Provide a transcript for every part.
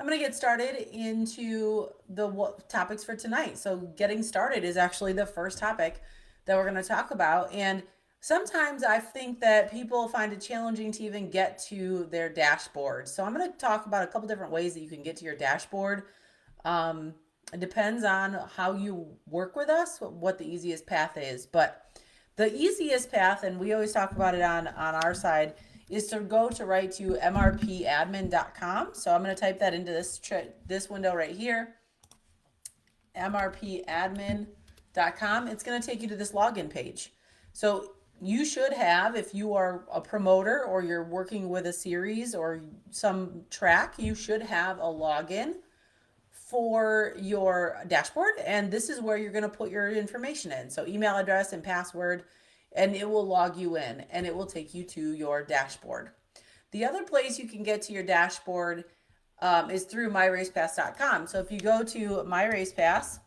I'm going to get started into the topics for tonight. So, getting started is actually the first topic that we're going to talk about. And sometimes I think that people find it challenging to even get to their dashboard. So, I'm going to talk about a couple different ways that you can get to your dashboard. It depends on how you work with us, what the easiest path is. But the easiest path, and we always talk about it on our side, is to go to right to mrpadmin.com. So I'm going to type that into this window right here, mrpadmin.com. It's going to take you to this login page. So you should have, if you are a promoter or you're working with a series or some track, you should have a login for your dashboard, and this is where you're going to put your information in. So email address and password, and it will log you in and it will take you to your dashboard. The other place you can get to your dashboard is through myracepass.com. So if you go to myracepass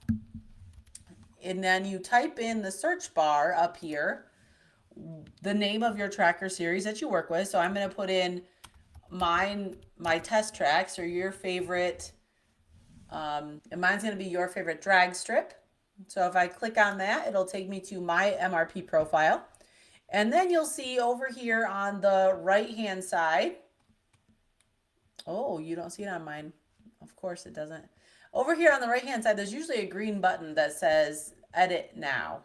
and then you type in the search bar up here the name of your tracker series that you work with. So I'm going to put in my test tracks or your favorite, and mine's going to be your favorite drag strip. So if I click on that, it'll take me to my MRP profile. And then you'll see over here on the right hand side, oh, you don't see it on mine. Of course it doesn't. Over here on the right hand side, there's usually a green button that says edit now.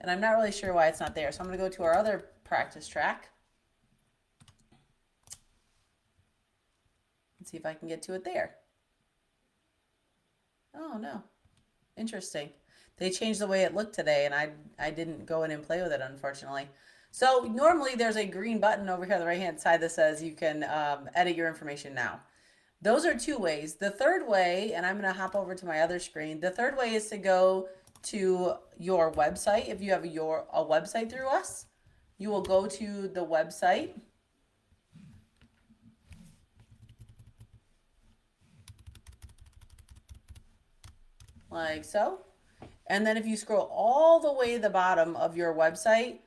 And I'm not really sure why it's not there. So I'm going to go to our other practice track and see if I can get to it there. Oh, no. Interesting. They changed the way it looked today, and I didn't go in and play with it, unfortunately. So normally there's a green button over here on the right-hand side that says you can edit your information now. Those are two ways. The third way, and I'm going to hop over to my other screen, the third way is to go to your website. If you have a website through us, you will go to the website. Like so. And then if you scroll all the way to the bottom of your website,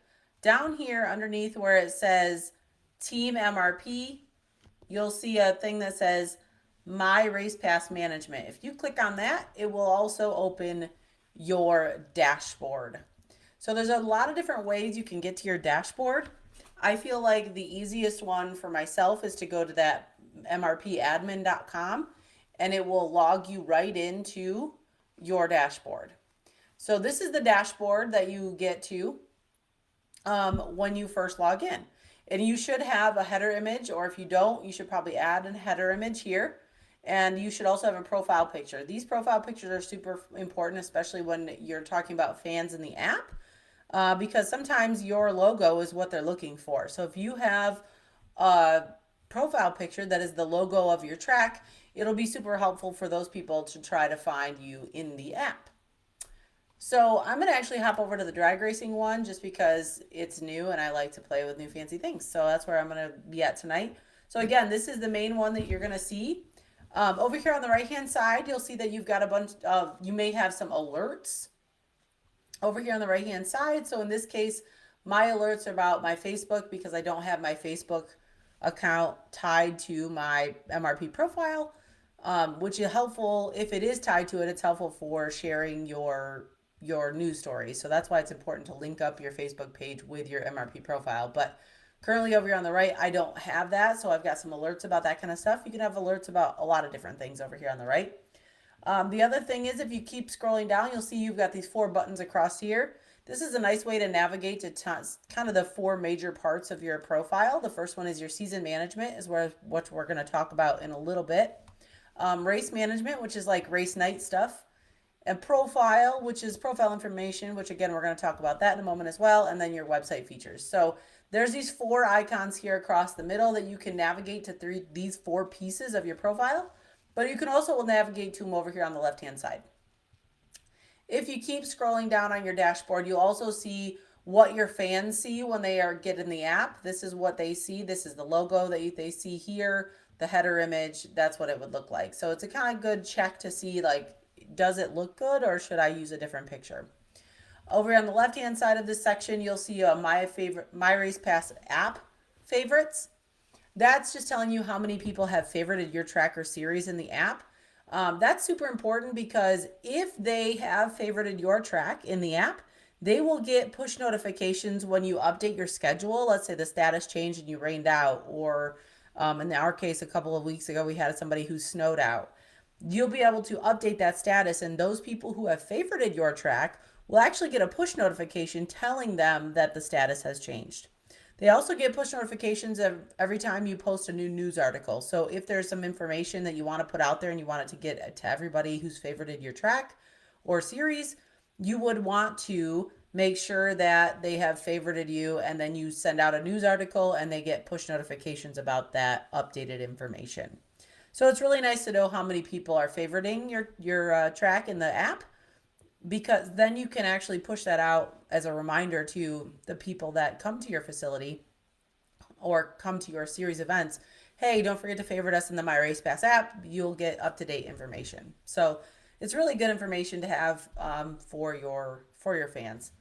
down here underneath where it says Team MRP, you'll see a thing that says My Race Pass Management. If you click on that, it will also open your dashboard. So there's a lot of different ways you can get to your dashboard. I feel like the easiest one for myself is to go to that mrpadmin.com and it will log you right into your dashboard. So this is the dashboard that you get to when you first log in. And you should have a header image, or if you don't, you should probably add a header image here. And you should also have a profile picture. These profile pictures are super important, especially when you're talking about fans in the app, because sometimes your logo is what they're looking for. So if you have a profile picture that is the logo of your track, it'll be super helpful for those people to try to find you in the app. So I'm going to actually hop over to the drag racing one just because it's new and I like to play with new fancy things. So that's where I'm going to be at tonight. So again, this is the main one that you're going to see. Over here on the right hand side, you'll see that you've got a bunch of, you may have some alerts over here on the right hand side. So in this case, my alerts are about my Facebook because I don't have my Facebook account tied to my MRP profile, which is helpful. If it is tied to it, it's helpful for sharing your news stories. So that's why it's important to link up your Facebook page with your MRP profile. But currently over here on the right, I don't have that. So I've got some alerts about that kind of stuff. You can have alerts about a lot of different things over here on the right. The other thing is if you keep scrolling down, you'll see you've got these 4 buttons across here. This is a nice way to navigate to kind of the 4 major parts of your profile. The first one is your season management, is what we're going to talk about in a little bit. Race management, which is like race night stuff. And profile, which is profile information, which again, we're going to talk about that in a moment as well. And then your website features. So there's these 4 icons here across the middle that you can navigate to these 4 pieces of your profile. But you can also navigate to them over here on the left-hand side. If you keep scrolling down on your dashboard, you'll also see what your fans see when they get in the app. This is what they see. This is the logo that they see here, the header image. That's what it would look like. So it's a kind of good check to see, like, does it look good or should I use a different picture? Over on the left-hand side of this section, you'll see My Race Pass app favorites. That's just telling you how many people have favorited your track or series in the app. That's super important because if they have favorited your track in the app, they will get push notifications when you update your schedule. Let's say the status changed and you rained out, or in our case, a couple of weeks ago, we had somebody who snowed out. You'll be able to update that status, and those people who have favorited your track will actually get a push notification telling them that the status has changed. They also get push notifications every time you post a new news article. So if there's some information that you want to put out there and you want it to get to everybody who's favorited your track or series, you would want to make sure that they have favorited you, and then you send out a news article and they get push notifications about that updated information. So it's really nice to know how many people are favoriting your track in the app, because then you can actually push that out as a reminder to the people that come to your facility or come to your series events. Hey, don't forget to favorite us in the My Race Pass app. You'll get up-to-date information. So it's really good information to have for your fans.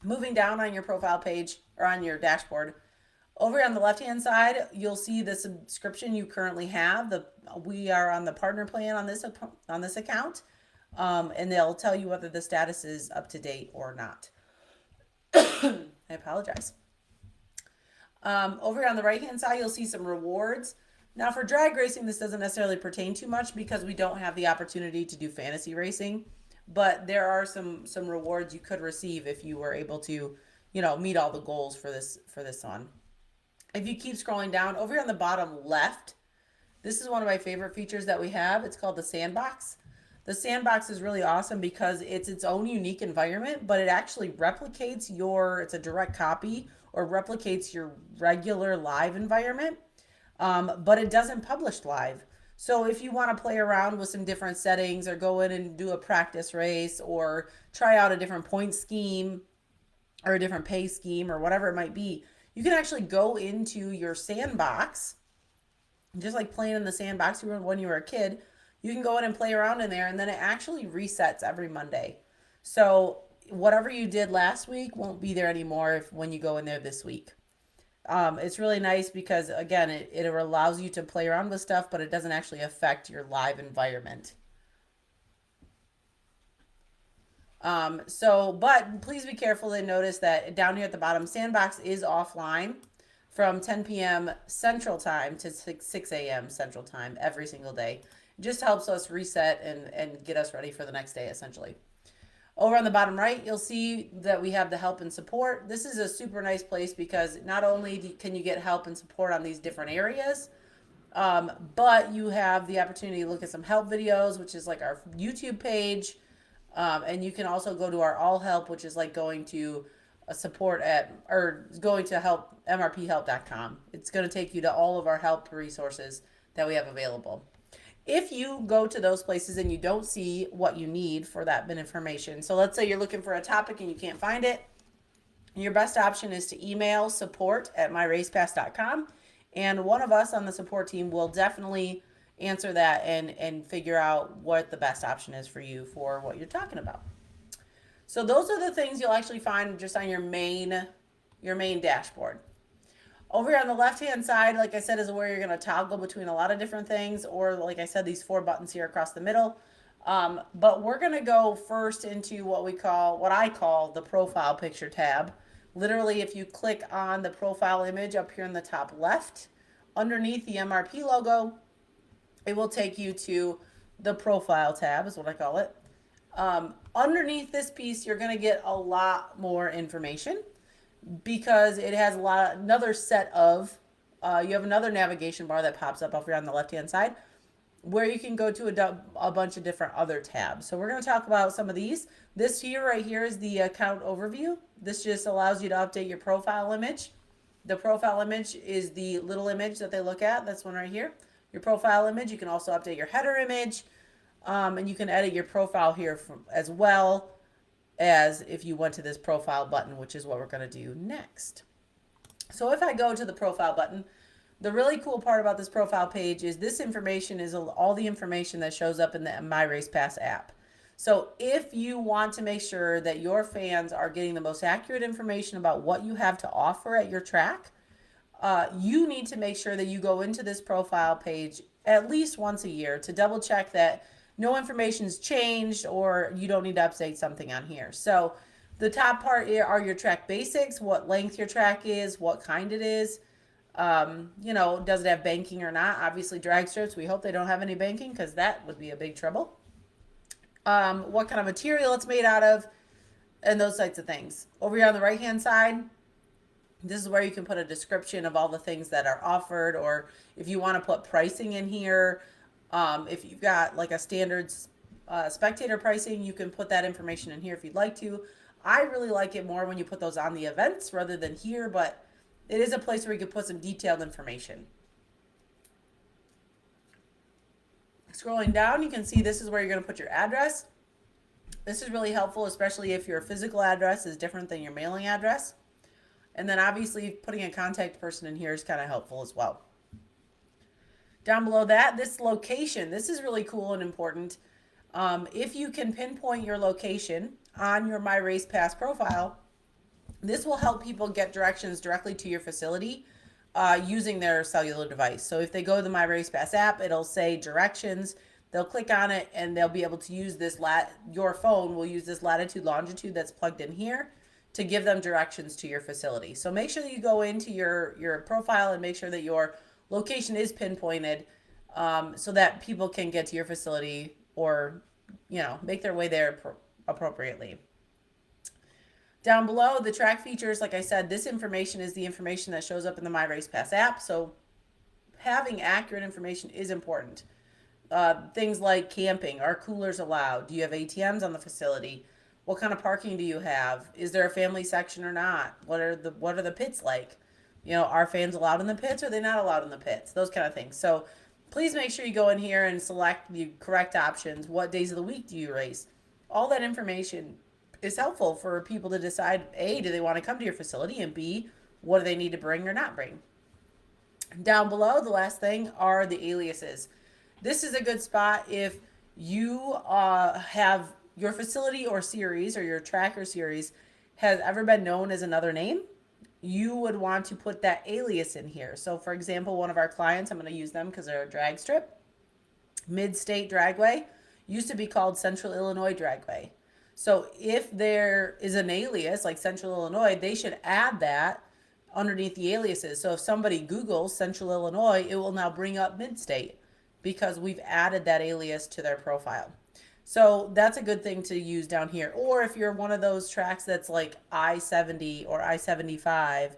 Moving down on your profile page or on your dashboard, over on the left-hand side, you'll see the subscription you currently have. We are on the partner plan on this account, and they'll tell you whether the status is up to date or not. I apologize. Over on the right-hand side, you'll see some rewards. Now, for drag racing, this doesn't necessarily pertain too much because we don't have the opportunity to do fantasy racing, but there are some rewards you could receive if you were able to, meet all the goals for this one. If you keep scrolling down, over here on the bottom left, this is one of my favorite features that we have. It's called the Sandbox. The Sandbox is really awesome because it's its own unique environment, but it actually replicates it's a direct copy or replicates your regular live environment, but it doesn't publish live. So if you want to play around with some different settings or go in and do a practice race or try out a different point scheme or a different pay scheme or whatever it might be, you can actually go into your sandbox, just like playing in the sandbox when you were a kid. You can go in and play around in there, and then it actually resets every Monday. So whatever you did last week won't be there anymore when you go in there this week. It's really nice because, again, it allows you to play around with stuff, but it doesn't actually affect your live environment. But please be careful and notice that down here at the bottom, Sandbox is offline from 10 p.m. Central Time to 6 a.m. Central Time every single day. It just helps us reset and get us ready for the next day, essentially. Over on the bottom right, you'll see that we have the help and support. This is a super nice place because not only can you get help and support on these different areas, but you have the opportunity to look at some help videos, which is like our YouTube page. And you can also go to our all help, which is like going to going to help mrphelp.com. It's going to take you to all of our help resources that we have available. If you go to those places and you don't see what you need for that bit information, so let's say you're looking for a topic and you can't find it, your best option is to email support@myracepass.com, and one of us on the support team will definitely answer that and figure out what the best option is for you for what you're talking about. So those are the things you'll actually find just on your main dashboard. Over here on the left-hand side, like I said, is where you're going to toggle between a lot of different things, or like I said, these 4 buttons here across the middle. But we're going to go first into what I call the profile picture tab. Literally, if you click on the profile image up here in the top left, underneath the MRP logo, it will take you to the profile tab, is what I call it. Underneath this piece, you're going to get a lot more information, because it has another set of, you have another navigation bar that pops up here on the left-hand side where you can go to a bunch of different other tabs. So we're going to talk about some of these. This right here is the account overview. This just allows you to update your profile image. The profile image is the little image that they look at. That's one right here. Your profile image. You can also update your header image, and you can edit your profile here as well as if you went to this profile button, which is what we're going to do next. So if I go to the profile button, the really cool part about this profile page is this information is all the information that shows up in the My Race Pass app. So if you want to make sure that your fans are getting the most accurate information about what you have to offer at your track, You need to make sure that you go into this profile page at least once a year to double check that no information's changed or you don't need to update something on here. So the top part are your track basics, what length your track is, what kind it is. Does it have banking or not? Obviously, drag strips, we hope they don't have any banking because that would be a big trouble. What kind of material it's made out of, and those types of things. Over here on the right hand side, this is where you can put a description of all the things that are offered, or if you want to put pricing in here. If you've got like a standard spectator pricing, you can put that information in here if you'd like to. I really like it more when you put those on the events rather than here, but it is a place where you can put some detailed information. Scrolling down, you can see this is where you're going to put your address. This is really helpful, especially if your physical address is different than your mailing address. And then obviously putting a contact person in here is kind of helpful as well. Down below that, this location, this is really cool and important. If you can pinpoint your location on your My Race Pass profile, this will help people get directions directly to your facility using their cellular device. So if they go to the My Race Pass app, it'll say directions. They'll click on it and they'll be able to use this, your phone will use this latitude, longitude that's plugged in here to give them directions to your facility. So make sure that you go into your profile and make sure that your location is pinpointed so that people can get to your facility or, make their way there appropriately. Down below, the track features, like I said, this information is the information that shows up in the My Race Pass app. So having accurate information is important. Things like camping, are coolers allowed? Do you have ATMs on the facility? What kind of parking do you have? Is there a family section or not? What are the pits like? Are fans allowed in the pits or are they not allowed in the pits? Those kind of things. So please make sure you go in here and select the correct options. What days of the week do you race? All that information is helpful for people to decide, A, do they want to come to your facility, and B, what do they need to bring or not bring? Down below, the last thing are the aliases. This is a good spot if you have your facility or series or your tracker series has ever been known as another name. You would want to put that alias in here. So for example, one of our clients, I'm going to use them because they're a drag strip, Mid-State Dragway, used to be called Central Illinois Dragway. So if there is an alias like Central Illinois, they should add that underneath the aliases. So if somebody Googles Central Illinois, it will now bring up Mid-State because we've added that alias to their profile. So that's a good thing to use down here. Or if you're one of those tracks that's like I-70 or I-75,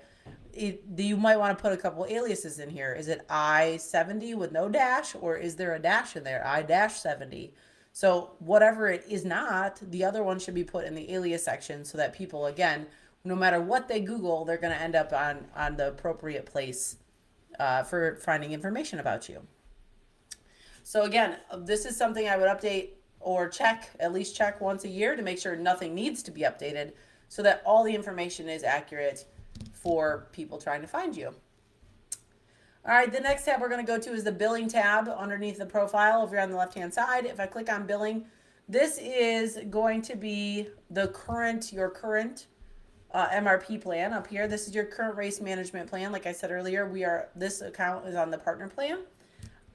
you might want to put a couple aliases in here. Is it I-70 with no dash, or is there a dash in there, I-70? So whatever it is not, the other one should be put in the alias section so that people, again, no matter what they Google, they're going to end up on the appropriate place for finding information about you. So again, this is something I would update or at least check once a year to make sure nothing needs to be updated so that all the information is accurate for people trying to find you. All right, the next tab we're going to go to is the billing tab underneath the profile over here on the left-hand side. If I click on billing, this is going to be your current MRP plan up here. This is your current race management plan. Like I said earlier, this account is on the partner plan.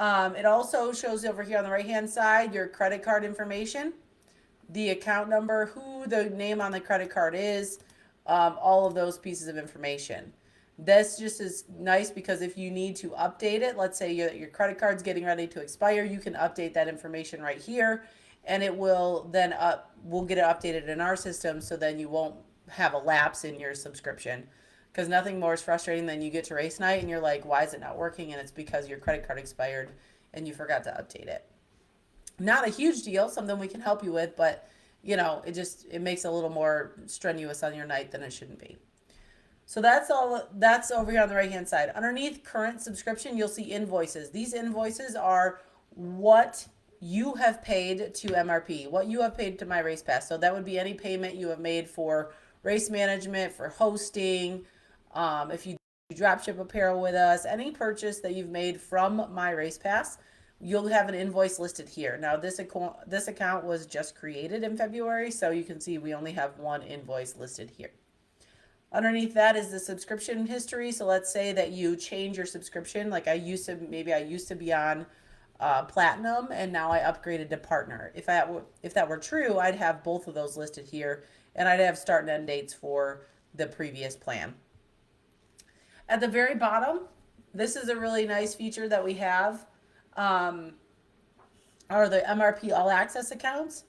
It also shows over here on the right-hand side your credit card information, the account number, who the name on the credit card is, all of those pieces of information. This just is nice because if you need to update it, let's say your credit card's getting ready to expire, you can update that information right here, and it will then we'll get it updated in our system, so then you won't have a lapse in your subscription. Because nothing more is frustrating than you get to race night and you're like, why is it not working? And it's because your credit card expired and you forgot to update it. Not a huge deal, something we can help you with, but it makes it a little more strenuous on your night than it shouldn't be. So that's over here on the right hand side. Underneath current subscription, you'll see invoices. These invoices are what you have paid to MRP, what you have paid to My Race Pass. So that would be any payment you have made for race management, for hosting, if you drop ship apparel with us, any purchase that you've made from My Race Pass, you'll have an invoice listed here. Now this account was just created in February, so you can see we only have one invoice listed here. Underneath that is the subscription history. So let's say that you change your subscription. Like I used to be on platinum, and now I upgraded to partner. If that were true, I'd have both of those listed here, and I'd have start and end dates for the previous plan. At the very bottom, this is a really nice feature that we have, um, are the MRP All Access accounts.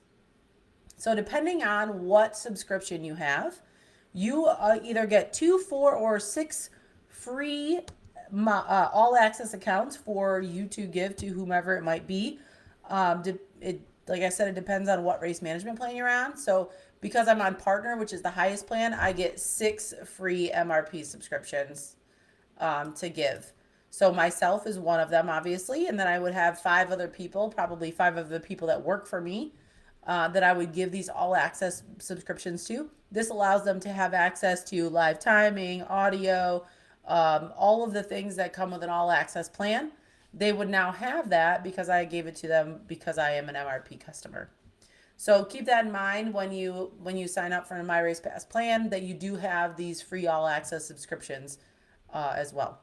So depending on what subscription you have, you either get 2, 4, or 6 free all access accounts for you to give to whomever it might be. Like I said, it depends on what race management plan you're on. So because I'm on partner, which is the highest plan, I get 6 free MRP subscriptions to give. So myself is one of them, obviously, and then I would have 5 other people, probably 5 of the people that work for me, that I would give these all access subscriptions to. This allows them to have access to live timing, audio, all of the things that come with an all access plan. They would now have that because I gave it to them because I am an MRP customer. So keep that in mind when you sign up for a My Race Pass plan, that you do have these free all access subscriptions as well.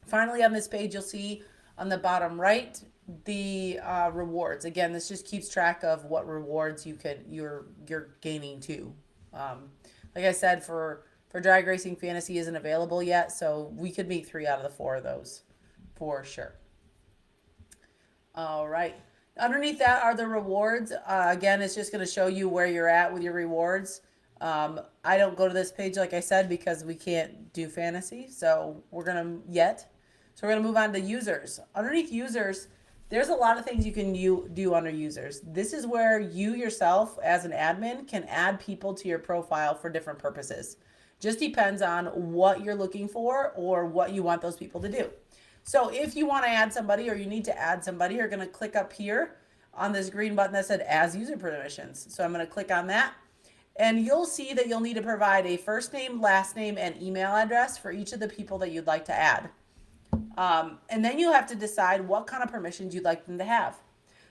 Finally, on this page, you'll see on the bottom right the rewards. Again, this just keeps track of what rewards you're gaining too. Like I said, for drag racing, fantasy isn't available yet, so we could meet 3 out of the 4 of those for sure. All right. Underneath that are the rewards. Again, it's just going to show you where you're at with your rewards. I don't go to this page, like I said, because we can't do fantasy. So we're going to So we're going to move on to users. Underneath users, there's a lot of things you can do under users. This is where you yourself as an admin can add people to your profile for different purposes. Just depends on what you're looking for or what you want those people to do. So if you want to add somebody or you need to add somebody, you're going to click up here on this green button that said as user permissions. So I'm going to click on that, and you'll see that you'll need to provide a first name, last name, and email address for each of the people that you'd like to add. And then you have to decide what kind of permissions you'd like them to have.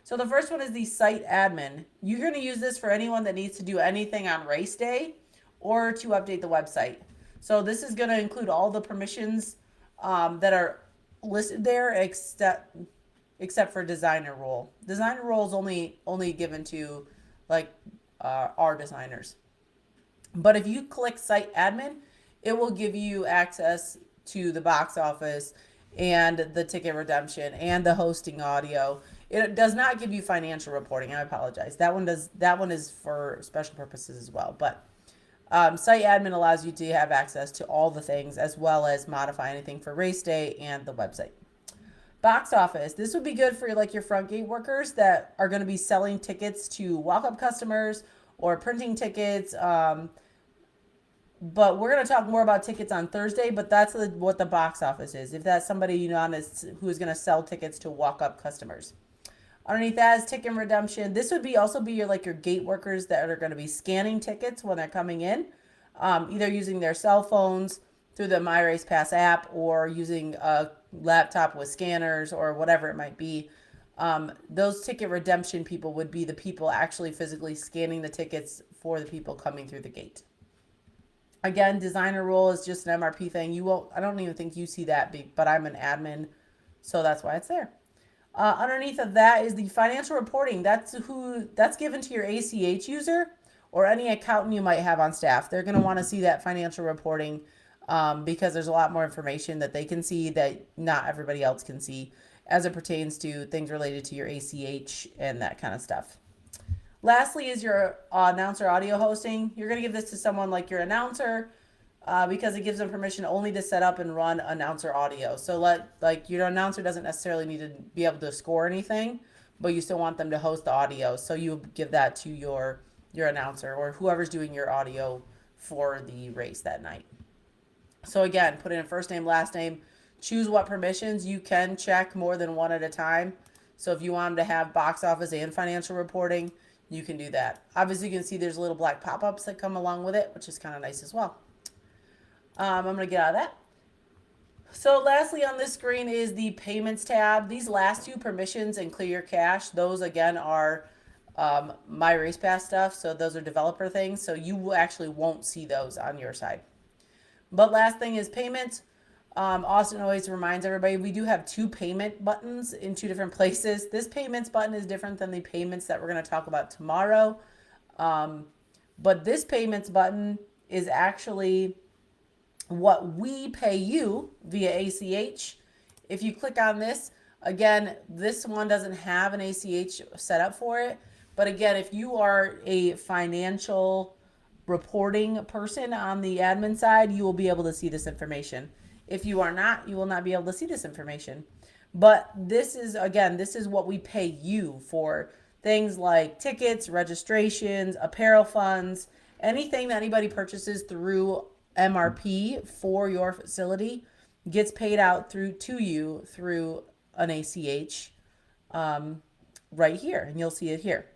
So the first one is the site admin. You're going to use this for anyone that needs to do anything on race day or to update the website. So this is going to include all the permissions that are listed there, except for designer role. Designer role is only given to like our designers. But if you click site admin, it will give you access to the box office and the ticket redemption and the hosting audio. It does not give you financial reporting. I apologize. That one is for special purposes as well. But site admin allows you to have access to all the things as well as modify anything for race day and the website. Box office. This would be good for like your front gate workers that are going to be selling tickets to walk-up customers or printing tickets. But we're going to talk more about tickets on Thursday, but that's what the box office is. If that's somebody you know who's going to sell tickets to walk-up customers. Underneath that is ticket redemption. This would also be your gate workers that are going to be scanning tickets when they're coming in, either using their cell phones through the My Race Pass app or using a laptop with scanners or whatever it might be. Those ticket redemption people would be the people actually physically scanning the tickets for the people coming through the gate. Again, designer role is just an MRP thing. I don't even think you see that, but I'm an admin, so that's why it's there. Underneath of that is the financial reporting. That's given to your ACH user or any accountant you might have on staff. They're going to want to see that financial reporting because there's a lot more information that they can see that not everybody else can see as it pertains to things related to your ACH and that kind of stuff. Lastly is your announcer audio hosting. You're going to give this to someone like your announcer because it gives them permission only to set up and run announcer audio. So your announcer doesn't necessarily need to be able to score anything, but you still want them to host the audio. So you give that to your announcer or whoever's doing your audio for the race that night. So again, put in first name, last name, choose what permissions. You can check more than one at a time. So if you want them to have box office and financial reporting, you can do that. Obviously, you can see there's little black pop-ups that come along with it, which is kind of nice as well. I'm going to get out of that. So lastly on this screen is the payments tab. These last 2 permissions and clear your cache, those again are My Race Pass stuff. So those are developer things. So you actually won't see those on your side. But last thing is payments. Austin always reminds everybody we do have two payment buttons in two different places. This payments button is different than the payments that we're going to talk about tomorrow. But this payments button is actually what we pay you via ACH. If you click on this, again, this one doesn't have an ACH set up for it. But again, if you are a financial reporting person on the admin side, you will be able to see this information. If you are not, you will not be able to see this information. But this is, again, this is what we pay you for things like tickets, registrations, apparel funds, anything that anybody purchases through MRP for your facility gets paid out through to you through an ACH right here, and you'll see it here.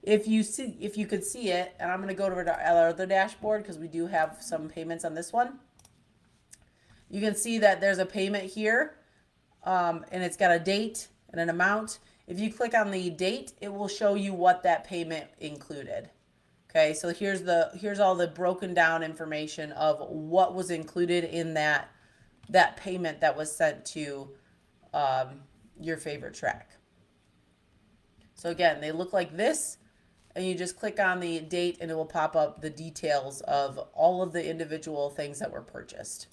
If you could see it, and I'm going to go to our other dashboard because we do have some payments on this one. You can see that there's a payment here, and it's got a date and an amount. If you click on the date, it will show you what that payment included. Okay, so here's all the broken down information of what was included in that payment that was sent to your favorite track. So again, they look like this, and you just click on the date and it will pop up the details of all of the individual things that were purchased.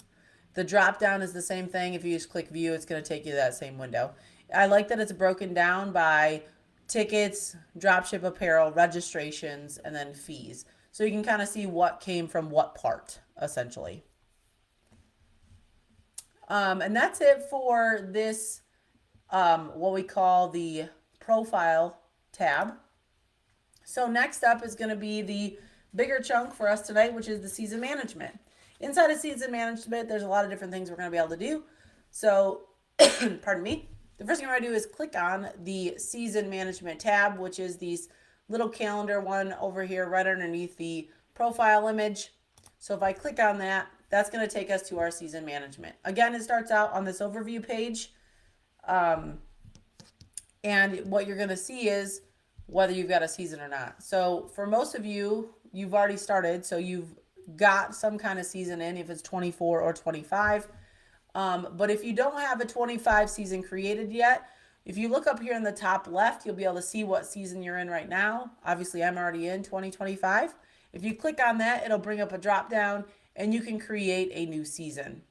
The drop down is the same thing. If you just click view, it's going to take you to that same window. I like that it's broken down by tickets, dropship apparel, registrations, and then fees. So you can kind of see what came from what part, essentially. And that's it for this, what we call the profile tab. So next up is going to be the bigger chunk for us tonight, which is the season management. Inside of season management, there's a lot of different things we're going to be able to do. So, pardon me. The first thing we're going to do is click on the season management tab, which is these little calendar one over here right underneath the profile image. So if I click on that, that's going to take us to our season management. Again, it starts out on this overview page. And what you're going to see is whether you've got a season or not. So for most of you, you've already started. So you've got some kind of season in, if it's 24 or 25. But if you don't have a 25 season created yet, if you look up here in the top left, you'll be able to see what season you're in right now. Obviously, I'm already in 2025. If you click on that, it'll bring up a drop down and you can create a new season.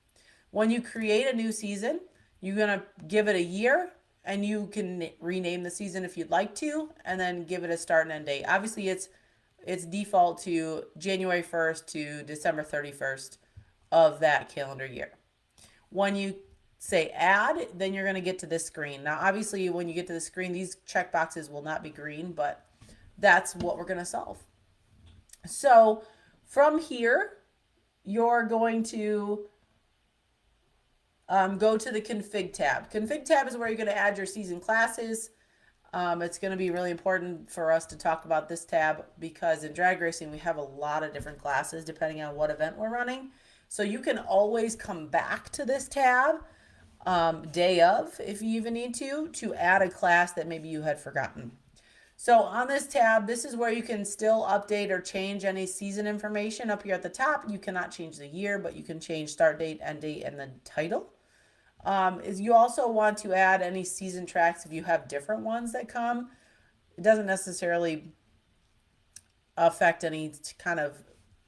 When you create a new season, you're going to give it a year and you can rename the season if you'd like to, and then give it a start and end date. Obviously, it's default to January 1st to December 31st of that calendar year. When you say add, then you're going to get to this screen. Now, obviously, when you get to the screen, these checkboxes will not be green, but that's what we're going to solve. So from here, you're going to go to the config tab. Config tab is where you're going to add your season classes. It's going to be really important for us to talk about this tab because in drag racing, we have a lot of different classes depending on what event we're running. So you can always come back to this tab day of, if you even need to add a class that maybe you had forgotten. So on this tab, this is where you can still update or change any season information. Up here at the top, you cannot change the year, but you can change start date, end date, and the title. Is you also want to add any season tracks if you have different ones that come. It doesn't necessarily affect any kind of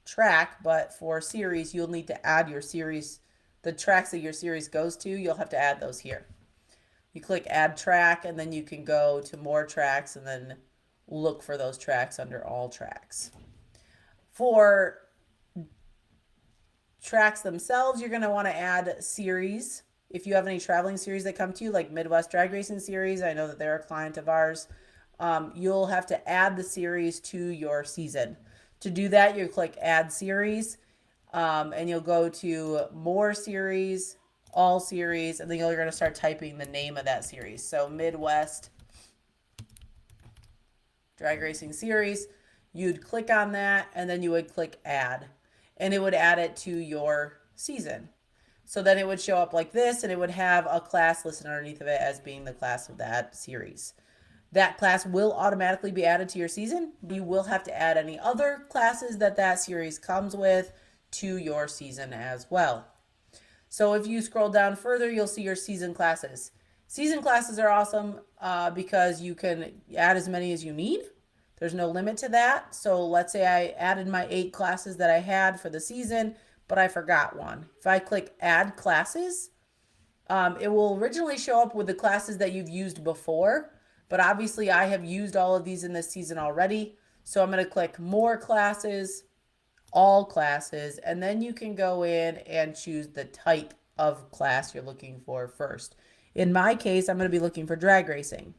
track, but for series, you'll need to add your series, the tracks that your series goes to, you'll have to add those here. You click add track, and then you can go to more tracks and then look for those tracks under all tracks. For tracks themselves, you're going to want to add series. If you have any traveling series that come to you, like Midwest Drag Racing Series, I know that they're a client of ours, you'll have to add the series to your season. To do that, you click add series, and you'll go to more series, all series, and then you're going to start typing the name of that series. So Midwest Drag Racing Series, you'd click on that, and then you would click add, and it would add it to your season. So then it would show up like this, and it would have a class listed underneath of it as being the class of that series. That class will automatically be added to your season. You will have to add any other classes that series comes with to your season as well. So if you scroll down further, you'll see your season classes. Season classes are awesome because you can add as many as you need. There's no limit to that. So let's say I added my 8 classes that I had for the season, but I forgot one. If I click add classes, it will originally show up with the classes that you've used before, but obviously I have used all of these in this season already. So I'm going to click more classes, all classes, and then you can go in and choose the type of class you're looking for first. In my case, I'm going to be looking for drag racing.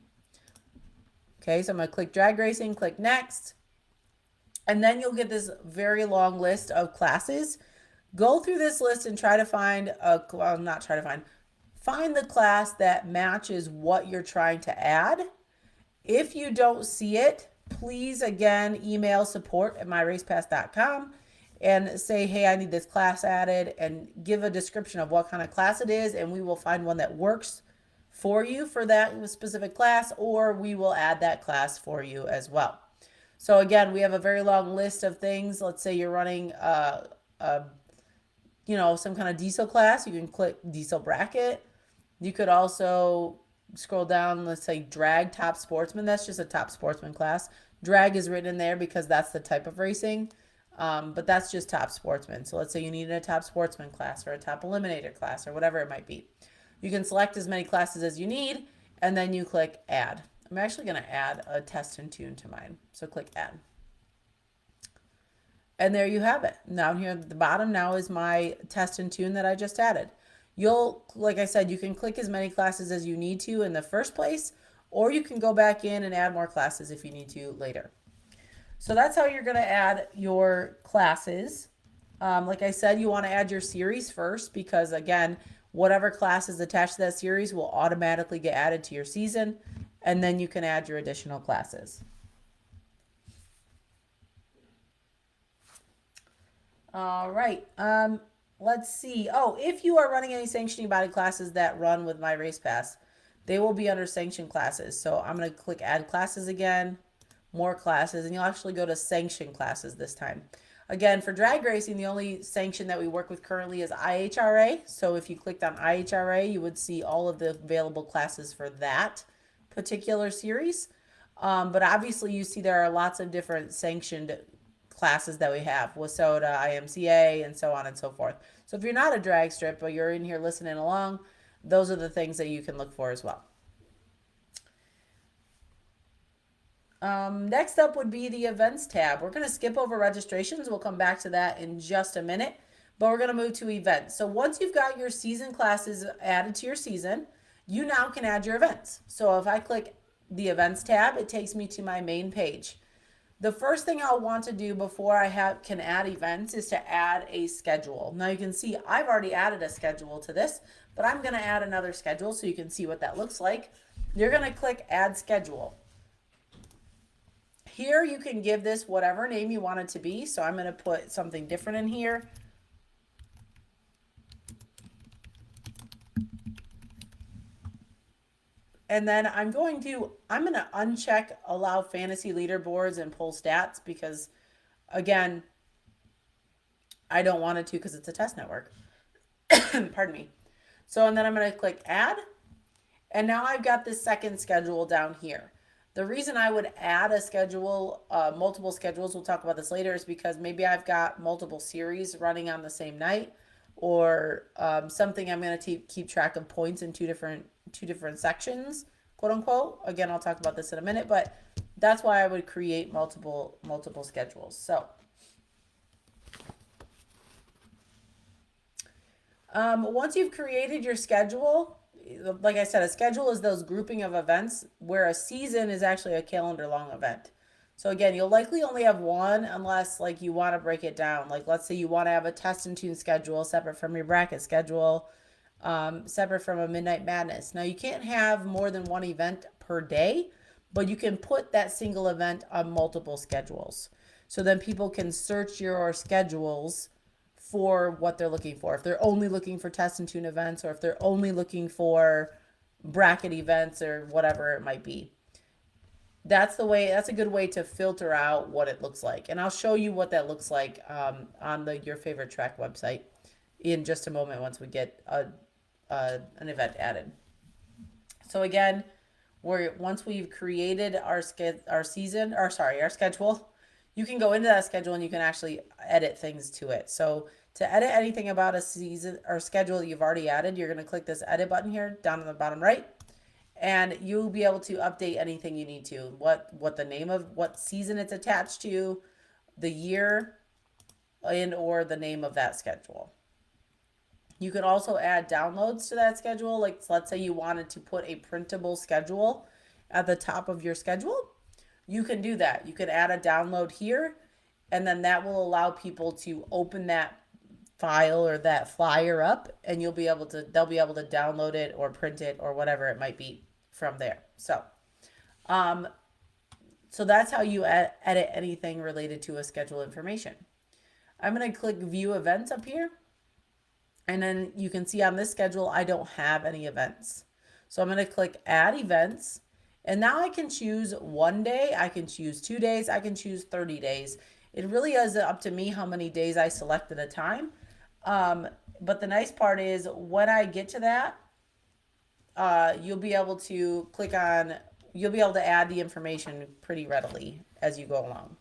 Okay, so I'm going to click drag racing, click next, and then you'll get this very long list of classes. Go through this list and try to find find the class that matches what you're trying to add. If you don't see it, please again email support@myracepass.com and say, hey, I need this class added, and give a description of what kind of class it is, and we will find one that works for you for that specific class, or we will add that class for you as well. So again, we have a very long list of things. Let's say you're running some kind of diesel class. You can click diesel bracket. You could also scroll down, let's say drag top sportsman. That's just a top sportsman class. Drag is written in there because that's the type of racing, but that's just top sportsman. So let's say you need a top sportsman class or a top eliminator class or whatever it might be. You can select as many classes as you need, and then you click add. I'm actually going to add a test and tune to mine. So click add. And there you have it. Now here at the bottom now is my test and tune that I just added. Like I said, you can click as many classes as you need to in the first place, or you can go back in and add more classes if you need to later. So that's how you're going to add your classes. Like I said, you want to add your series first because, again, whatever class is attached to that series will automatically get added to your season, and then you can add your additional classes. All right. Let's see. Oh, if you are running any sanctioning body classes that run with My Race Pass, they will be under sanction classes. So I'm going to click add classes again, more classes, and you'll actually go to sanction classes this time. Again, for drag racing, the only sanction that we work with currently is IHRA. So if you clicked on IHRA, you would see all of the available classes for that particular series. But obviously you see there are lots of different sanctioned classes that we have, WSOTA, IMCA, and so on and so forth. So if you're not a drag strip, but you're in here listening along, those are the things that you can look for as well. Next up would be the events tab. We're going to skip over registrations. We'll come back to that in just a minute, but we're going to move to events. So once you've got your season classes added to your season, you now can add your events. So if I click the events tab, it takes me to my main page. The first thing I'll want to do before I can add events is to add a schedule. Now you can see I've already added a schedule to this, but I'm going to add another schedule so you can see what that looks like. You're going to click add schedule. Here you can give this whatever name you want it to be. So I'm going to put something different in here. And then I'm going to uncheck allow fantasy leaderboards and pull stats because, again, I don't want it to because it's a test network. Pardon me. So, and then I'm going to click add. And now I've got this second schedule down here. The reason I would add a schedule, multiple schedules, we'll talk about this later, is because maybe I've got multiple series running on the same night, or something I'm going to keep track of points in two different sections, quote unquote. Again, I'll talk about this in a minute, but that's why I would create multiple schedules. So once you've created your schedule, like I said, a schedule is those grouping of events, where a season is actually a calendar long event. So again, you'll likely only have one unless like you want to break it down. Like let's say you want to have a test and tune schedule separate from your bracket schedule, separate from a Midnight Madness. Now you can't have more than one event per day, but you can put that single event on multiple schedules. So then people can search your schedules for what they're looking for. If they're only looking for test and tune events, or if they're only looking for bracket events or whatever it might be. that's a good way to filter out what it looks like. And I'll show you what that looks like on the Your Favorite Track website in just a moment once we get an event added. So again, once we've created our season, or sorry, our schedule, you can go into that schedule and you can actually edit things to it. So to edit anything about a season or schedule that you've already added, you're going to click this edit button here down in the bottom right, and you'll be able to update anything you need to. What the name of what season it's attached to, the year, and or the name of that schedule. You can also add downloads to that schedule. Like, let's say you wanted to put a printable schedule at the top of your schedule. You can do that. You can add a download here, and then that will allow people to open that file or that flyer up, and they'll be able to download it or print it or whatever it might be from there. Um, so that's how you edit anything related to a schedule information. I'm going to click view events up here. And then you can see on this schedule, I don't have any events. So I'm going to click add events. And now I can choose 1 day, I can choose 2 days, I can choose 30 days. It really is up to me how many days I select at a time. But the nice part is when I get to that, you'll be able to you'll be able to add the information pretty readily as you go along.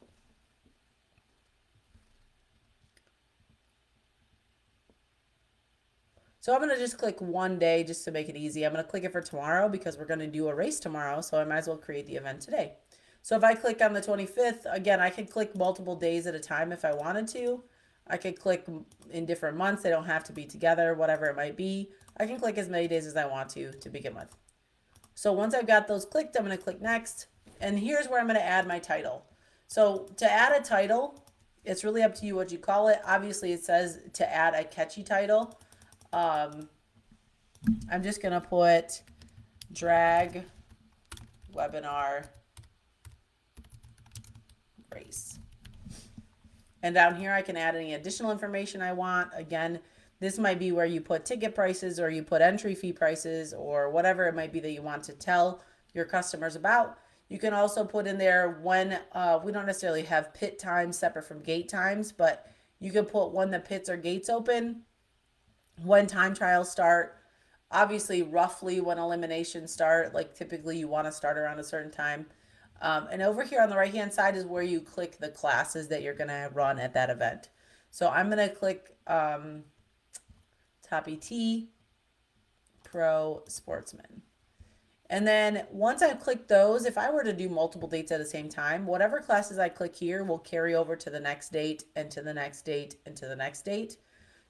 So I'm going to just click 1 day just to make it easy. I'm going to click it for tomorrow because we're going to do a race tomorrow. So I might as well create the event today. So if I click on the 25th, again, I could click multiple days at a time if I wanted to. I could click in different months. They don't have to be together, whatever it might be. I can click as many days as I want to begin with. So once I've got those clicked, I'm going to click next. And here's where I'm going to add my title. So to add a title, it's really up to you what you call it. Obviously, it says to add a catchy title. I'm just going to put drag webinar race. And down here, I can add any additional information I want. Again, this might be where you put ticket prices or you put entry fee prices or whatever it might be that you want to tell your customers about. You can also put in there when we don't necessarily have pit times separate from gate times, but you can put when the pits or gates open, when time trials start, obviously roughly when eliminations start. Like typically you want to start around a certain time. And over here on the right hand side is where you click the classes that you're going to run at that event. So I'm going to click Top ET Pro Sportsman. And then once I click those, if I were to do multiple dates at the same time, whatever classes I click here will carry over to the next date and to the next date and to the next date.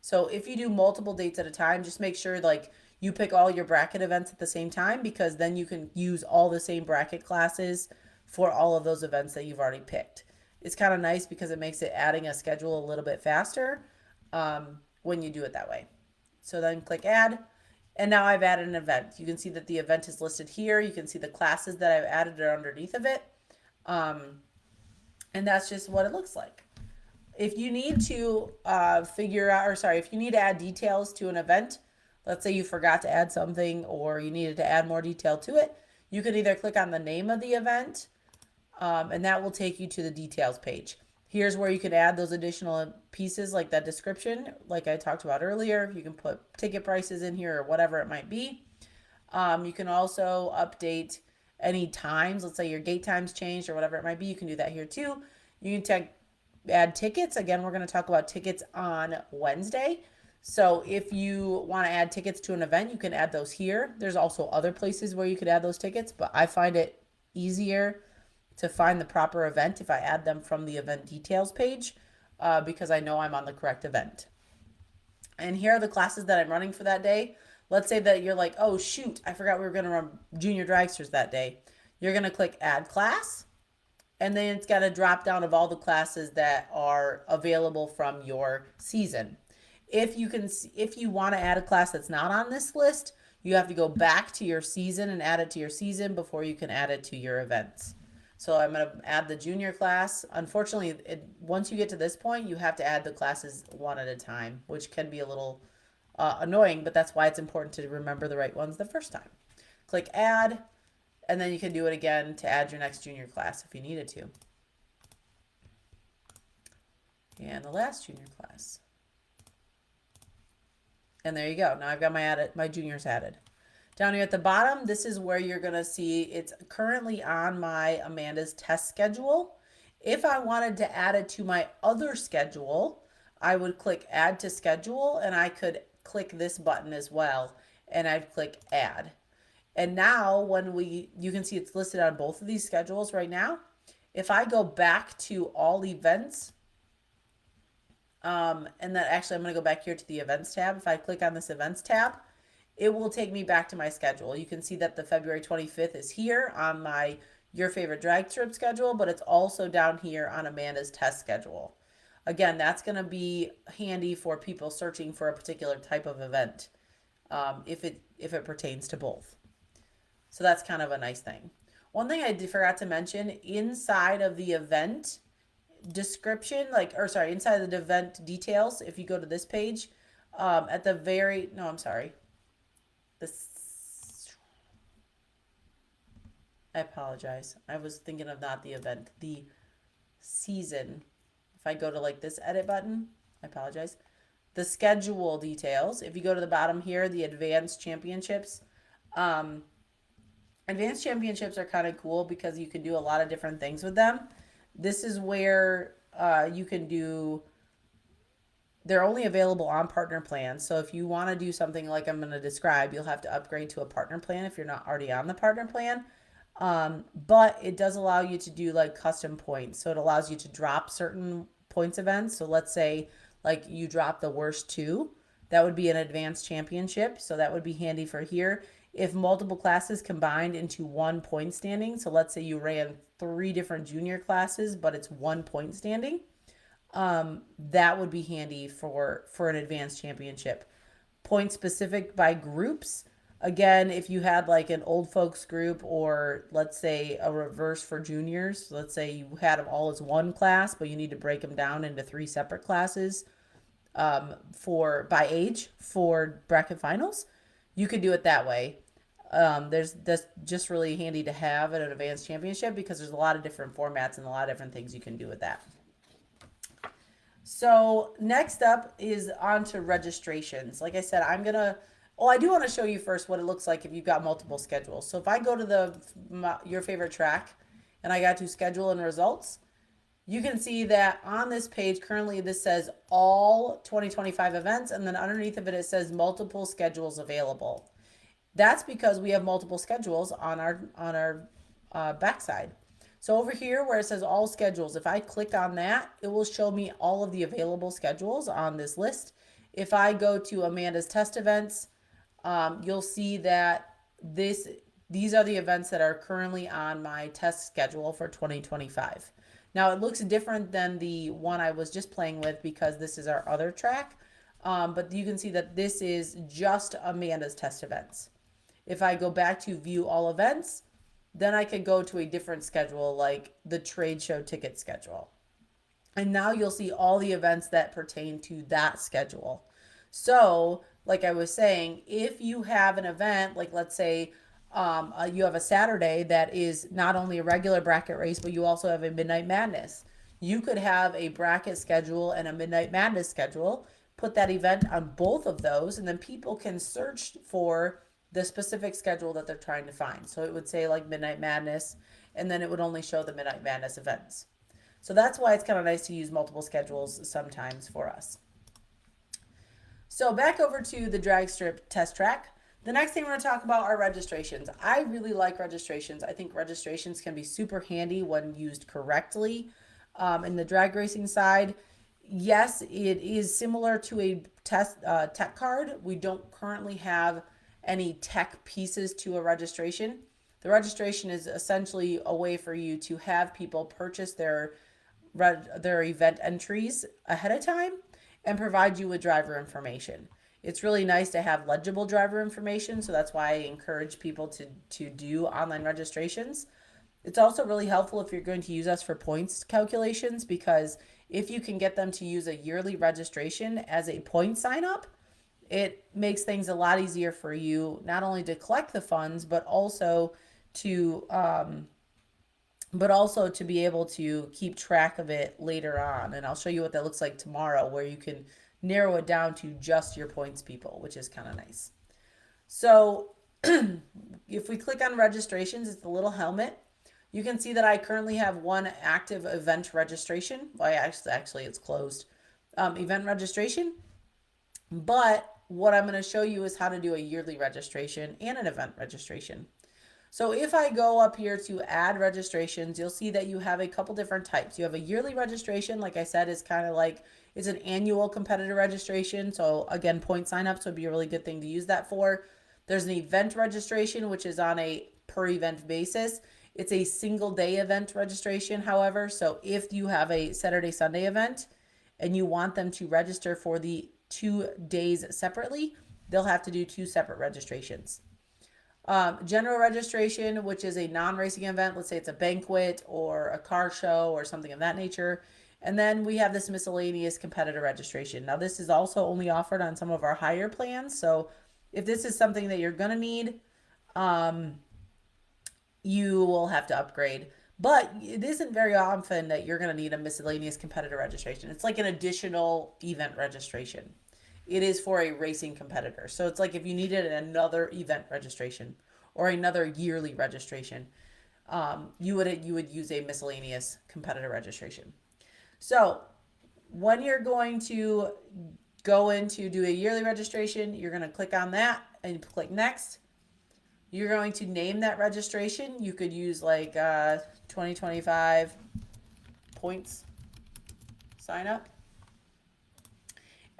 So if you do multiple dates at a time, just make sure like you pick all your bracket events at the same time, because then you can use all the same bracket classes for all of those events that you've already picked. It's kind of nice because it makes it adding a schedule a little bit faster when you do it that way. So then click add. And now I've added an event. You can see that the event is listed here. You can see the classes that I've added are underneath of it. And that's just what it looks like. If you need to if you need to add details to an event, let's say you forgot to add something or you needed to add more detail to it, you can either click on the name of the event, and that will take you to the details page. Here's where you can add those additional pieces like that description, like I talked about earlier. You can put ticket prices in here or whatever it might be. You can also update any times. Let's say your gate times changed or whatever it might be. You can do that here too. You can add tickets. Again, we're going to talk about tickets on Wednesday. So if you want to add tickets to an event, you can add those here. There's also other places where you could add those tickets, but I find it easier to find the proper event if I add them from the event details page, because I know I'm on the correct event. And here are the classes that I'm running for that day. Let's say that you're like, oh shoot, I forgot we were going to run junior dragsters that day. You're going to click add class, and then it's got a drop down of all the classes that are available from your season. If you want to add a class that's not on this list, you have to go back to your season and add it to your season before you can add it to your events. So I'm going to add the junior class. Unfortunately, once you get to this point, you have to add the classes one at a time, which can be a little annoying, but that's why it's important to remember the right ones the first time. Click add, And then you can do it again to add your next junior class if you needed to. And the last junior class. And there you go. Now I've got my juniors added. Down here at the bottom, this is where you're going to see it's currently on my Amanda's test schedule. If I wanted to add it to my other schedule, I would click add to schedule, and I could click this button as well, and I'd click add. And now when you can see it's listed on both of these schedules right now. If I go back to all events, and then actually I'm going to go back here to the events tab. If I click on this events tab, it will take me back to my schedule. You can see that the February 25th is here on my Your Favorite Drag Strip schedule, but it's also down here on Amanda's test schedule. Again, that's going to be handy for people searching for a particular type of event, if it pertains to both. So that's kind of a nice thing. One thing I forgot to mention, inside of the event description, inside of the event details, if you go to this page, at the very, no, I'm sorry. I apologize. I was thinking of not the event, the season. If I go to like this edit button, I apologize. The schedule details. If you go to the bottom here, the advanced championships. Advanced championships are kind of cool because you can do a lot of different things with them. This is where you can do, they're only available on partner plans. So if you want to do something like I'm going to describe, you'll have to upgrade to a partner plan if you're not already on the partner plan. But it does allow you to do like custom points. So it allows you to drop certain points events. So let's say like you drop the worst two, that would be an advanced championship. So that would be handy for here. If multiple classes combined into 1 point standing, so let's say you ran 3 different junior classes, but it's 1 point standing, that would be handy for an advanced championship. Point specific by groups. Again, if you had like an old folks group, or let's say a reverse for juniors, let's say you had them all as one class, but you need to break them down into 3 separate classes by age for bracket finals, you could do it that way. That's just really handy to have at an advanced championship because there's a lot of different formats and a lot of different things you can do with that. So next up is on to registrations. Like I said, I do want to show you first what it looks like if you've got multiple schedules. So if I go to Your Favorite Track and I got to schedule and results, you can see that on this page currently this says all 2025 events, and then underneath of it says multiple schedules available. That's because we have multiple schedules on our backside. So over here where it says all schedules, if I click on that, it will show me all of the available schedules on this list. If I go to Amanda's test events, you'll see that these are the events that are currently on my test schedule for 2025. Now it looks different than the one I was just playing with because this is our other track, but you can see that this is just Amanda's test events. If I go back to view all events, then I could go to a different schedule like the trade show ticket schedule. And now you'll see all the events that pertain to that schedule. So like I was saying, if you have an event, like let's say you have a Saturday that is not only a regular bracket race, but you also have a Midnight Madness. You could have a bracket schedule and a Midnight Madness schedule, put that event on both of those, and then people can search for the specific schedule that they're trying to find. So it would say like Midnight Madness, and then it would only show the Midnight Madness events. So that's why it's kind of nice to use multiple schedules sometimes for us. So back over to the drag strip test track. The next thing we're going to talk about are registrations. I really like registrations. I think registrations can be super handy when used correctly. In the drag racing side, yes, it is similar to a tech card. We don't currently have any tech pieces to a registration. The registration is essentially a way for you to have people purchase their event entries ahead of time and provide you with driver information. It's really nice to have legible driver information, so that's why I encourage people to do online registrations. It's also really helpful if you're going to use us for points calculations, because if you can get them to use a yearly registration as a point sign up, it makes things a lot easier for you, not only to collect the funds, but also to but also to be able to keep track of it later on. And I'll show you what that looks like tomorrow, where you can narrow it down to just your points people, which is kind of nice. So if we click on registrations, it's the little helmet. You can see that I currently have one active event registration. Well, actually it's closed. Event registration. But what I'm going to show you is how to do a yearly registration and an event registration. So if I go up here to add registrations, you'll see that you have a couple different types. You have a yearly registration, like I said, is kind of like it's an annual competitor registration. So again, point signups would be a really good thing to use that for. There's an event registration, which is on a per event basis. It's a single day event registration, however. So if you have a Saturday, Sunday event and you want them to register for the 2 days separately, they'll have to do 2 separate registrations. General registration, which is a non-racing event, let's say it's a banquet or a car show or something of that nature. And then we have this miscellaneous competitor registration. Now, this is also only offered on some of our higher plans. So if this is something that you're going to need, you will have to upgrade. But it isn't very often that you're going to need a miscellaneous competitor registration. It's like an additional event registration. It is for a racing competitor. So it's like if you needed another event registration or another yearly registration, you would use a miscellaneous competitor registration. So when you're going to go in to do a yearly registration, you're going to click on that and click next. You're going to name that registration. You could use like 2025 points sign up.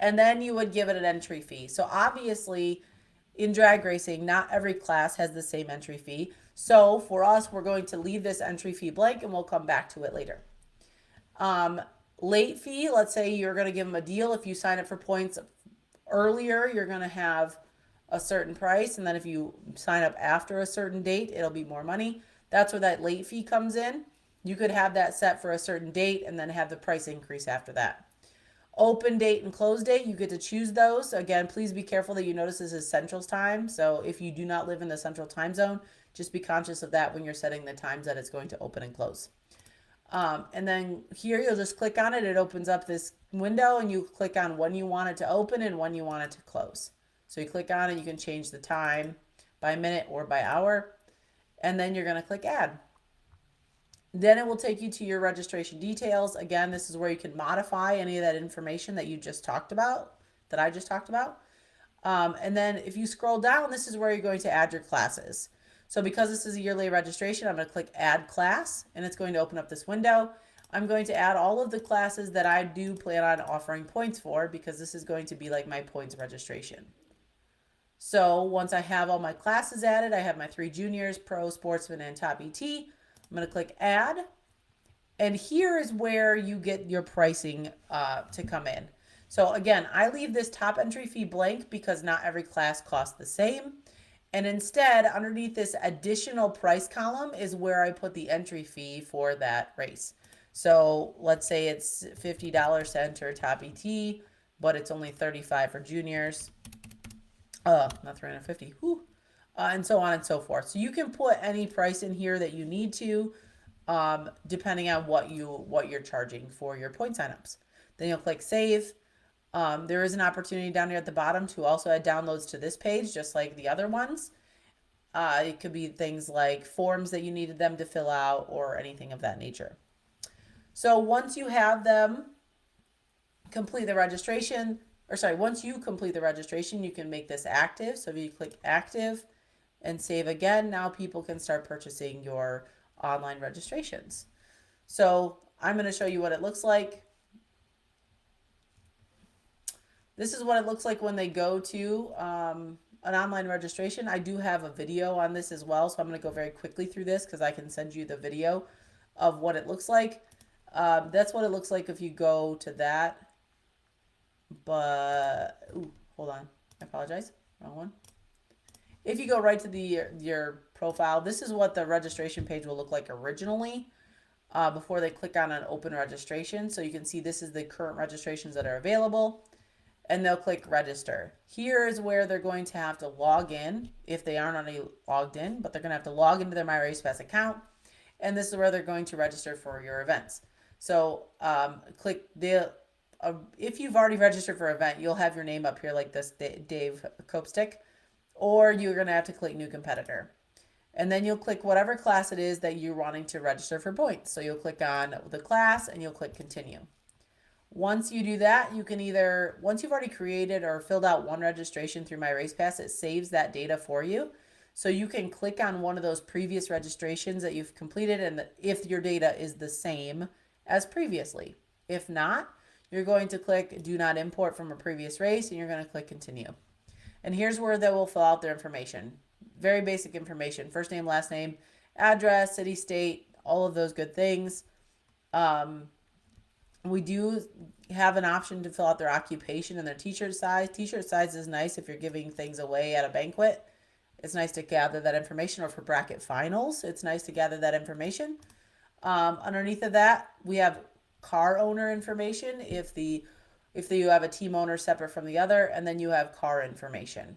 And then you would give it an entry fee. So obviously in drag racing, not every class has the same entry fee. So for us, we're going to leave this entry fee blank and we'll come back to it later. Late fee, let's say you're going to give them a deal. If you sign up for points earlier, you're going to have a certain price. And then if you sign up after a certain date, it'll be more money. That's where that late fee comes in. You could have that set for a certain date and then have the price increase after that. Open date and close date, you get to choose those. Again, please be careful that you notice this is Central Time. So if you do not live in the Central Time Zone, just be conscious of that when you're setting the times that it's going to open and close. And then here you'll just click on it. It opens up this window and you click on when you want it to open and when you want it to close. So you click on it, you can change the time by minute or by hour. And then you're going to click add. Then it will take you to your registration details. Again, this is where you can modify any of that information that you just talked about, that I just talked about. And then if you scroll down, this is where you're going to add your classes. So because this is a yearly registration, I'm going to click add class and it's going to open up this window. I'm going to add all of the classes that I do plan on offering points for because this is going to be like my points registration. So once I have all my classes added, I have my 3 juniors, pro, sportsman, and top ET. I'm going to click add. And here is where you get your pricing to come in. So again, I leave this top entry fee blank because not every class costs the same. And instead, underneath this additional price column is where I put the entry fee for that race. So let's say it's $50 to enter top ET, but it's only $35 for juniors. Not 350. Whew. And so on and so forth. So you can put any price in here that you need to, depending on what you're charging for your point signups. Then you'll click save. There is an opportunity down here at the bottom to also add downloads to this page, just like the other ones. It could be things like forms that you needed them to fill out or anything of that nature. So once you have them complete the registration, once you complete the registration, you can make this active. So if you click active and save again, now people can start purchasing your online registrations. So I'm going to show you what it looks like. This is what it looks like when they go to an online registration. I do have a video on this as well, so I'm going to go very quickly through this because I can send you the video of what it looks like. That's what it looks like if you go to that. But, hold on. I apologize. Wrong one. If you go right to your profile, this is what the registration page will look like originally before they click on an open registration. So you can see this is the current registrations that are available. and they'll click register. Here is where they're going to have to log in if they aren't already logged in, but they're going to have to log into their MyRacePass account, and this is where they're going to register for your events. So click the if you've already registered for an event, you'll have your name up here like this, Dave Copestick, or you're going to have to click new competitor. And then you'll click whatever class it is that you're wanting to register for points. So you'll click on the class and you'll click continue. Once you do that, you can either, once you've already created or filled out one registration through MyRacePass, it saves that data for you. So you can click on one of those previous registrations that you've completed, and if your data is the same as previously. If not, you're going to click do not import from a previous race, and you're going to click continue. And here's where they will fill out their information. Very basic information: first name, last name, address, city, state, all of those good things. We do have an option to fill out their occupation and their t-shirt size. T-shirt size is nice if you're giving things away at a banquet. It's nice to gather that information, or for bracket finals, it's nice to gather that information. Underneath of that, we have car owner information if you have a team owner separate from the other, and then you have car information.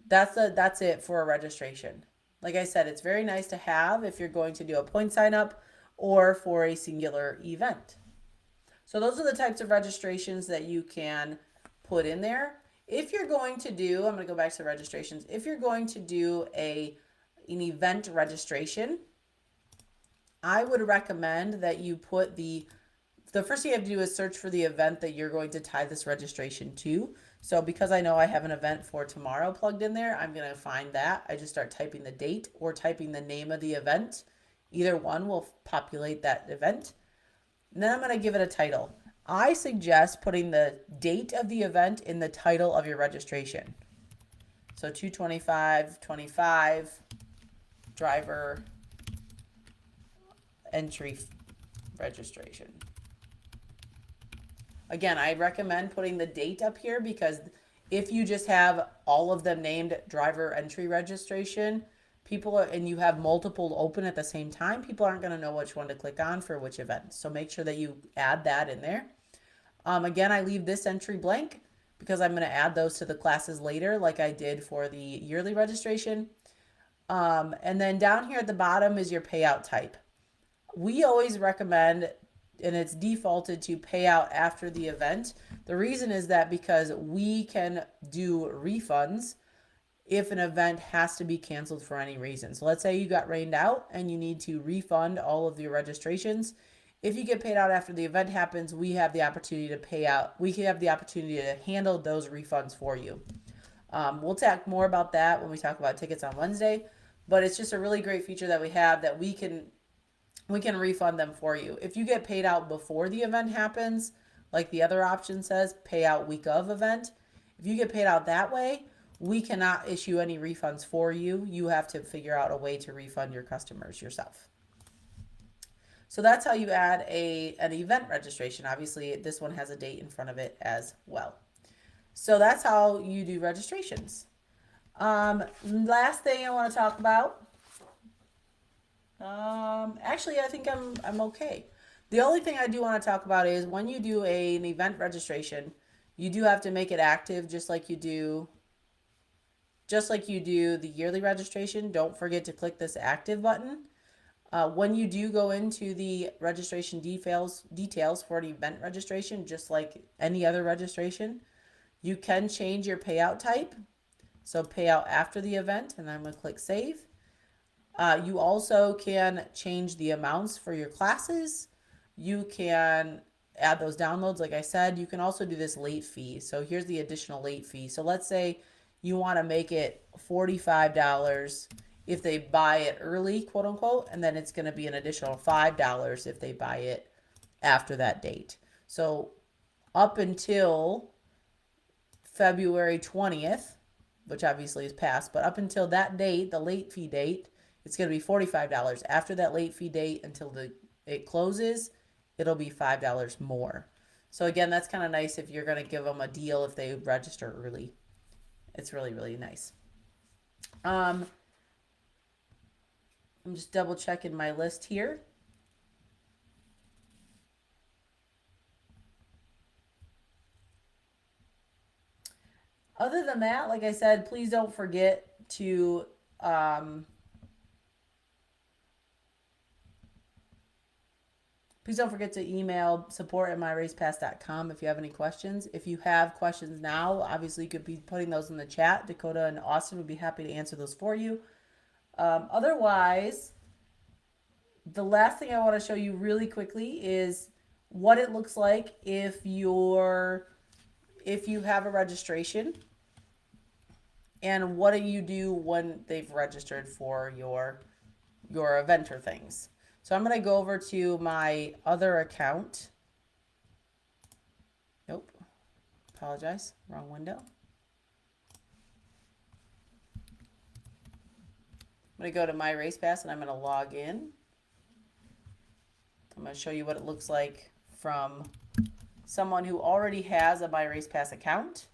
That's it for a registration. Like I said, it's very nice to have if you're going to do a point sign up or for a singular event. So those are the types of registrations that you can put in there. If you're going to do, I'm going to go back to registrations. If you're going to do an event registration, I would recommend that you put the first thing you have to do is search for the event that you're going to tie this registration to. So because I know I have an event for tomorrow plugged in there, I'm going to find that. I just start typing the date or typing the name of the event. Either one will populate that event. And then I'm going to give it a title. I suggest putting the date of the event in the title of your registration. So 2/25/25 driver entry registration. Again, I recommend putting the date up here because if you just have all of them named driver entry registration, and you have multiple open at the same time, people aren't going to know which one to click on for which event. So make sure that you add that in there. Again, I leave this entry blank because I'm going to add those to the classes later, like I did for the yearly registration. And then down here at the bottom is your payout type. We always recommend, and it's defaulted to payout after the event. The reason is that because we can do refunds if an event has to be canceled for any reason. So let's say you got rained out and you need to refund all of your registrations. If you get paid out after the event happens, we have the opportunity to pay out. We have the opportunity to handle those refunds for you. We'll talk more about that when we talk about tickets on Wednesday, but it's just a really great feature that we have that we can refund them for you. If you get paid out before the event happens, like the other option says, pay out week of event, if you get paid out that way, we cannot issue any refunds for you. You have to figure out a way to refund your customers yourself. So that's how you add an event registration. Obviously, this one has a date in front of it as well. So that's how you do registrations. Last thing I want to talk about. Actually, I think I'm okay. The only thing I do want to talk about is when you do an event registration, you do have to make it active just like you do the yearly registration. Don't forget to click this active button. When you do go into the registration details for an event registration, just like any other registration, you can change your payout type. So payout after the event, and I'm going to click save. You also can change the amounts for your classes. You can add those downloads. Like I said, you can also do this late fee. So here's the additional late fee. So let's say you want to make it $45 if they buy it early, quote unquote, and then it's going to be an additional $5 if they buy it after that date. So up until February 20th, which obviously is past, but up until that date, the late fee date, it's going to be $45. After that late fee date until it closes, it'll be $5 more. So again, that's kind of nice if you're going to give them a deal if they register early. It's really, really nice. I'm just double checking my list here. Other than that, like I said, please don't forget to please don't forget to email support@myracepass.com if you have any questions. If you have questions now, obviously you could be putting those in the chat. Dakota and Austin would be happy to answer those for you. Otherwise, the last thing I want to show you really quickly is what it looks like if you have a registration, and what do you do when they've registered for your event or things. So I'm going to go over to my other account. Nope. Apologize. Wrong window. I'm going to go to My Race Pass and I'm going to log in. I'm going to show you what it looks like from someone who already has a My Race Pass account.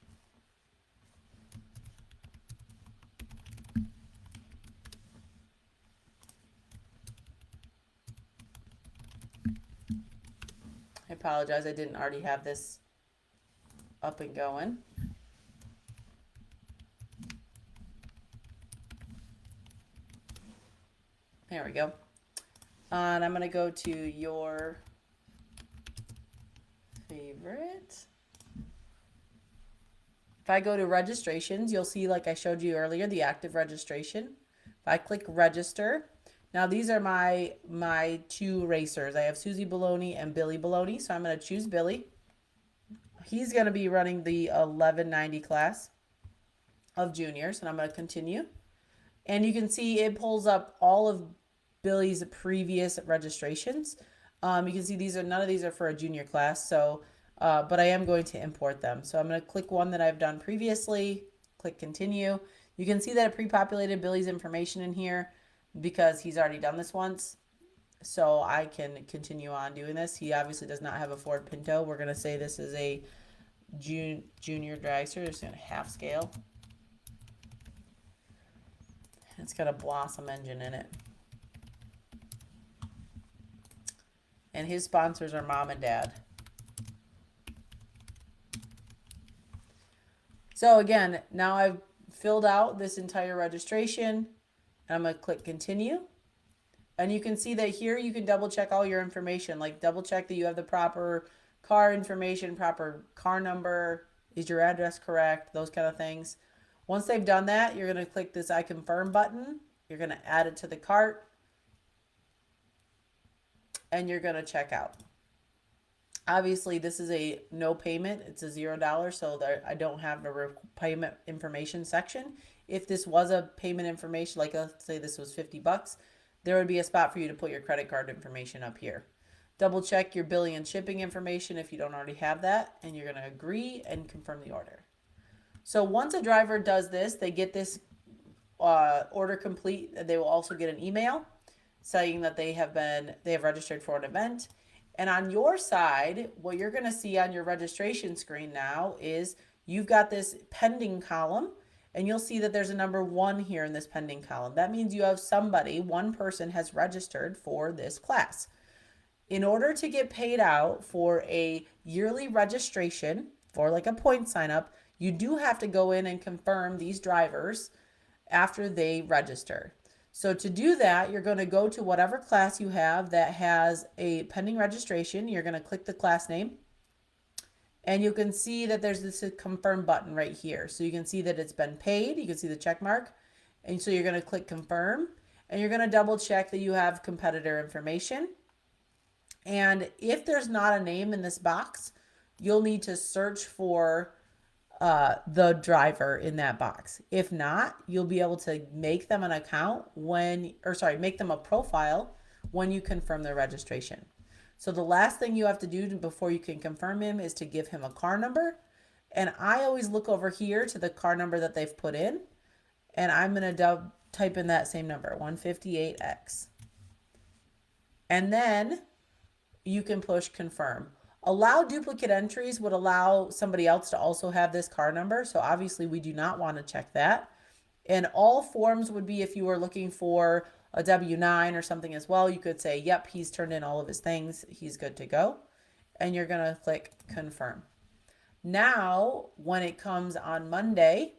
I apologize, I didn't already have this up and going. There we go. And I'm going to go to your favorite. If I go to registrations, you'll see, like I showed you earlier, the active registration. If I click register, now these are my two racers. I have Susie Baloney and Billy Baloney, so I'm going to choose Billy. He's going to be running the 1190 class of juniors, and I'm going to continue. And you can see it pulls up all of Billy's previous registrations. You can see none of these are for a junior class, so but I am going to import them. So I'm going to click one that I've done previously, click continue. You can see that it pre-populated Billy's information in here because he's already done this once. So I can continue on doing this. He obviously does not have a Ford Pinto. We're going to say this is a junior dragster. Just going to half scale. It's got a Blossom engine in it. And his sponsors are Mom and Dad. So again, now I've filled out this entire registration. I'm going to click continue. And you can see that here you can double check all your information, like double check that you have the proper car information, proper car number, is your address correct, those kind of things. Once they've done that, you're going to click this I confirm button. You're going to add it to the cart. And you're going to check out. Obviously, this is a no payment. It's a $0, so I don't have a payment information section. If this was a payment information, like let's say this was $50, there would be a spot for you to put your credit card information up here. Double check your billing and shipping information if you don't already have that, and you're going to agree and confirm the order. So once a driver does this, they get this order complete. They will also get an email saying that they have registered for an event. And on your side, what you're going to see on your registration screen now is you've got this pending column, and you'll see that there's a number 1 here in this pending column. That means you have one person has registered for this class. In order to get paid out for a yearly registration for like a point sign up, you do have to go in and confirm these drivers after they register. So to do that, you're going to go to whatever class you have that has a pending registration. You're going to click the class name. And you can see that there's this confirm button right here. So you can see that it's been paid. You can see the check mark. And so you're going to click confirm. And you're going to double check that you have competitor information. And if there's not a name in this box, you'll need to search for the driver in that box. If not, you'll be able to make them an account make them a profile when you confirm their registration. So the last thing you have to do before you can confirm him is to give him a car number. And I always look over here to the car number that they've put in, and I'm going to type in that same number, 158X. And then you can push confirm. Allow duplicate entries would allow somebody else to also have this car number. So obviously we do not want to check that. And all forms would be if you were looking for a W-9 or something as well. You could say, yep, he's turned in all of his things. He's good to go. And you're going to click confirm. Now, when it comes on Monday,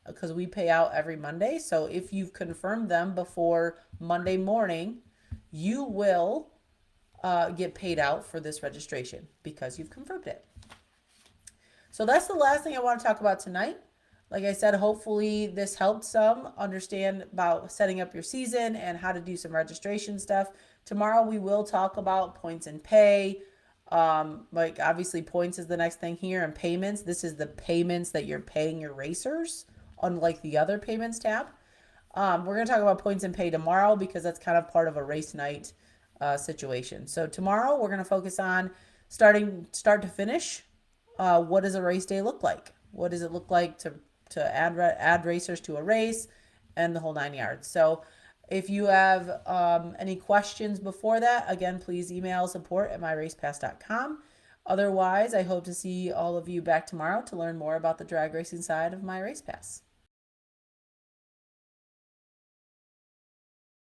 because we pay out every Monday, so if you've confirmed them before Monday morning, you will get paid out for this registration because you've confirmed it. So that's the last thing I want to talk about tonight. Like I said, hopefully this helped some understand about setting up your season and how to do some registration stuff. Tomorrow we will talk about points and pay. Like obviously points is the next thing here, and payments. This is the payments that you're paying your racers, unlike the other payments tab. We're going to talk about points and pay tomorrow because that's kind of part of a race night situation. So tomorrow we're going to focus on start to finish. What does a race day look like? What does it look like to add racers to a race, and the whole 9 yards. So if you have any questions before that, again, please email support@myracepass.com. Otherwise, I hope to see all of you back tomorrow to learn more about the drag racing side of My Race Pass.